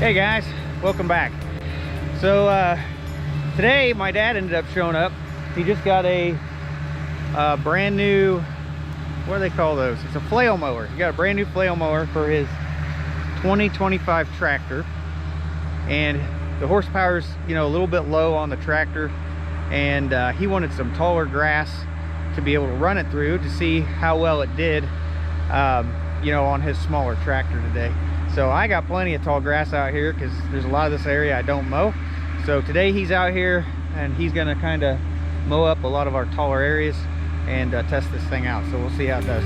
Hey guys, welcome back. So today my dad ended up showing up. He just got a brand new, what do they call those? It's a flail mower. He got a brand new flail mower for his 2025 tractor, and the horsepower's, you know, a little bit low on the tractor, and he wanted some taller grass to be able to run it through to see how well it did, you know, on his smaller tractor today. So I got plenty of tall grass out here because there's a lot of this area I don't mow. So today he's out here and he's gonna kind of mow up a lot of our taller areas and test this thing out. So we'll see how it does.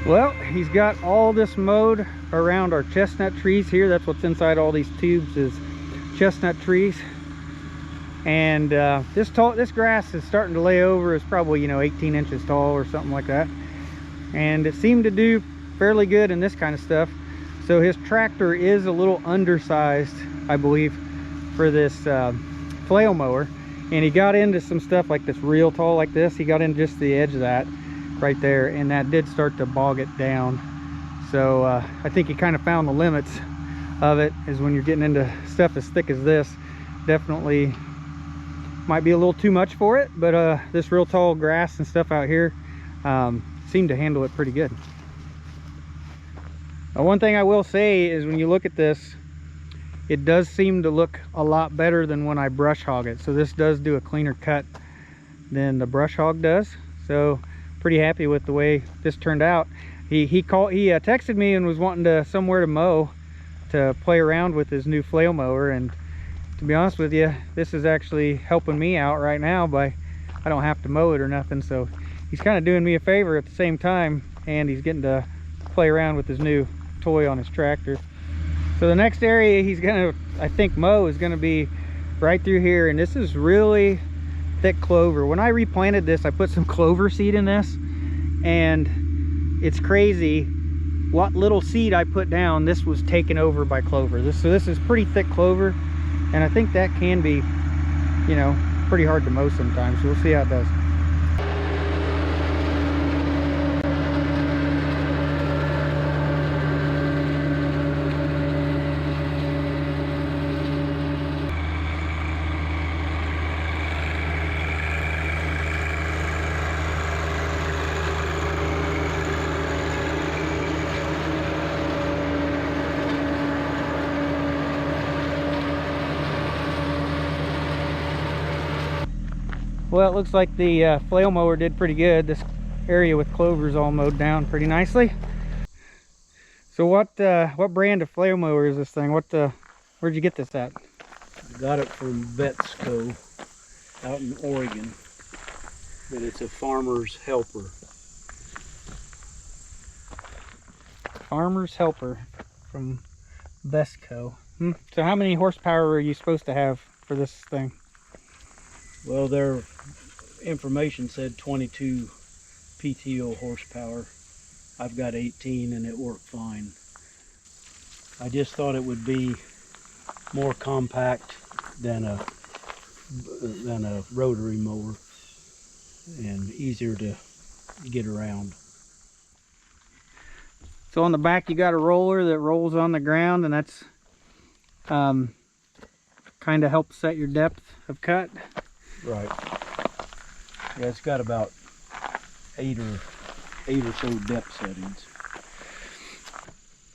Well, he's got all this mowed around our chestnut trees here. That's what's inside all these tubes, is chestnut trees. And this grass is starting to lay over. It's probably, you know, 18 inches tall or something like that. And it seemed to do fairly good in this kind of stuff. So his tractor is a little undersized, I believe, for this flail mower. And he got into some stuff like this real tall like this. He got in just the edge of that right there, and that did start to bog it down. So I think he kind of found the limits of it, is when you're getting into stuff as thick as this. Definitely might be a little too much for it, but this real tall grass and stuff out here seemed to handle it pretty good. One thing I will say is, when you look at this, it does seem to look a lot better than when I brush hog it. So this does do a cleaner cut than the brush hog does. So pretty happy with the way this turned out. He texted me and was wanting somewhere to mow, to play around with his new flail mower. And to be honest with you, this is actually helping me out right now by, I don't have to mow it or nothing. So he's kind of doing me a favor at the same time, and he's getting to play around with his new toy on his tractor. So the next area he's gonna, I think, mow is gonna be right through here, and this is really thick clover. When I replanted this, I put some clover seed in this, and it's crazy what little seed I put down, this was taken over by clover. So this is pretty thick clover, and I think that can be, you know, pretty hard to mow sometimes. So we'll see how it does. Well, it looks like the flail mower did pretty good. This area with clover's all mowed down pretty nicely. So what brand of flail mower is this thing? Where'd you get this at? I got it from Betstco out in Oregon, but it's a farmer's helper. Farmer's helper from Betstco. So how many horsepower are you supposed to have for this thing? Well, their information said 22 PTO horsepower. I've got 18 and it worked fine. I just thought it would be more compact than a rotary mower and easier to get around. So on the back you got a roller that rolls on the ground, and that's kind of helps set your depth of cut. Right. Yeah, it's got about eight or so depth settings.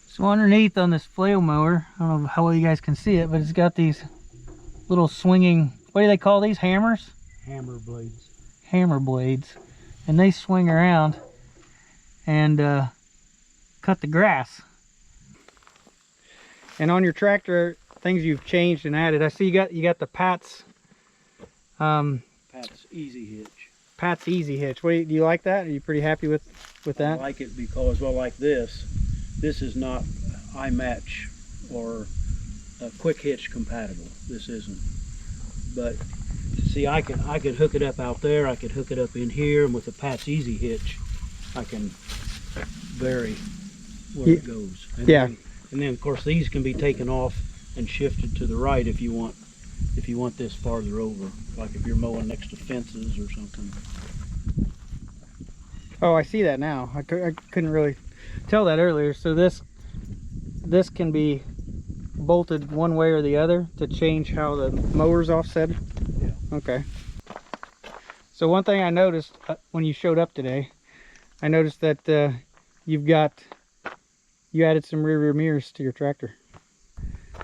So underneath on this flail mower, I don't know how well you guys can see it, but it's got these little swinging, what do they call these? Hammers? Hammer blades. Hammer blades. And they swing around and cut the grass. And on your tractor, things you've changed and added, I see you got the Pat's Pat's Easy Hitch. Pat's Easy Hitch. Do you like that? Are you pretty happy with that? I like it because, well, like this is not iMatch or Quick Hitch compatible. This isn't. But See, I could hook it up out there. I could hook it up in here, and with the Pat's Easy hitch, I can vary where it goes. And yeah. and then of course these can be taken off and shifted to the right if you want this farther over, like if you're mowing next to fences or something. Oh, I see that now. I couldn't really tell that earlier. So this can be bolted one way or the other to change how the mower's offset. Yeah. Okay. So one thing I noticed when you showed up today, I noticed that you added some rear mirrors to your tractor.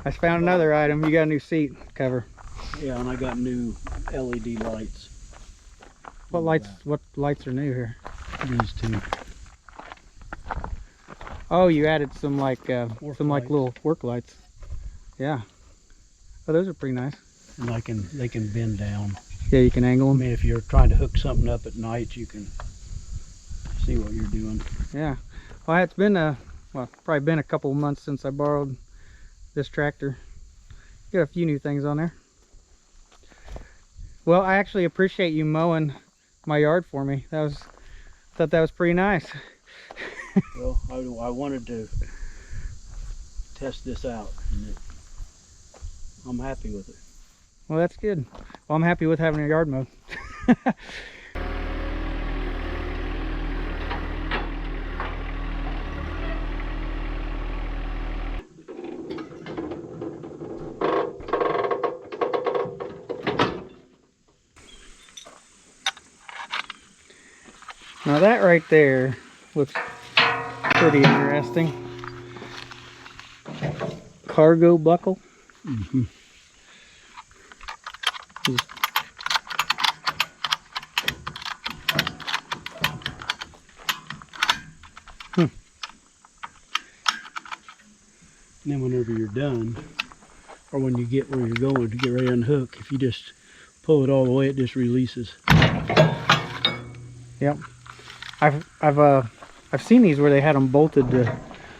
I found another item. You got a new seat cover. Yeah, and I got new LED lights. What lights are new here? These two. Oh, you added some like lights. little work lights. Yeah. Oh, those are pretty nice. And they can bend down. Yeah, you can angle I them. mean, if you're trying to hook something up at night, you can see what you're doing. Yeah. Well, it's been probably been a couple of months since I borrowed this tractor. Got a few new things on there. Well, I actually appreciate you mowing my yard for me. Thought that was pretty nice. Well, I wanted to test this out, and I'm happy with it. Well, that's good. Well, I'm happy with having a yard mowed. Now that right there looks pretty interesting. Cargo buckle. Mm-hmm. And then whenever you're done, or when you get where you're going to get ready to unhook, if you just pull it all the way, it just releases. Yep. I've seen these where they had them bolted to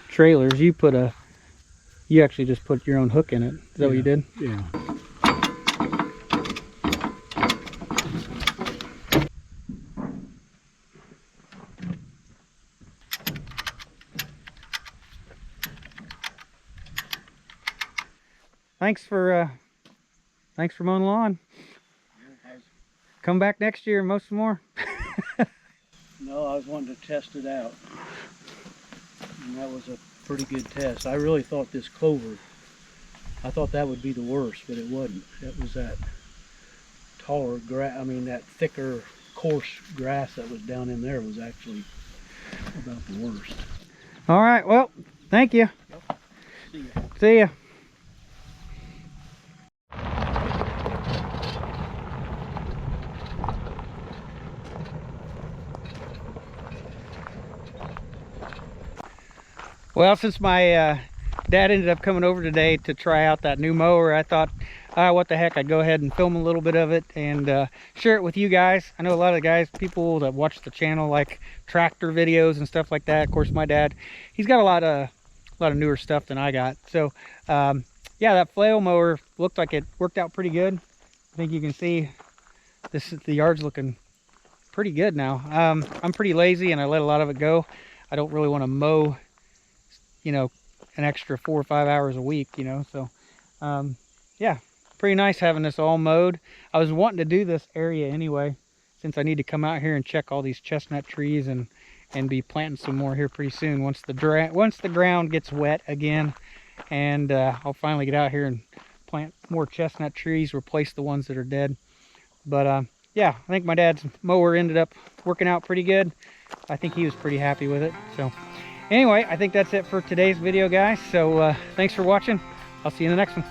trailers. You actually just put your own hook in it. Is that what you did? Yeah. Thanks for mowing the lawn. Come back next year and mow some more. No, I was wanting to test it out. And that was a pretty good test. I really thought this clover, I thought that would be the worst, but it wasn't. It was that taller grass, that thicker, coarse grass that was down in there was actually about the worst. All right, well, thank you. Yep. See ya. See ya. Well, since my dad ended up coming over today to try out that new mower, I thought, what the heck, I'd go ahead and film a little bit of it and share it with you guys. I know a lot of people that watch the channel like tractor videos and stuff like that. Of course, my dad, he's got a lot of newer stuff than I got. So yeah, that Flail mower looked like it worked out pretty good. I think you can see the yard's looking pretty good now. I'm pretty lazy and I let a lot of it go. I don't really want to mow, an extra 4 or 5 hours a week, so yeah, pretty nice having this all mowed. I was wanting to do this area anyway, since I need to come out here and check all these chestnut trees and be planting some more here pretty soon once the ground gets wet again, and I'll finally get out here and plant more chestnut trees, replace the ones that are dead. But yeah, I think my dad's mower ended up working out pretty good. I think he was pretty happy with it. So anyway, I think that's it for today's video, guys. So thanks for watching. I'll see you in the next one.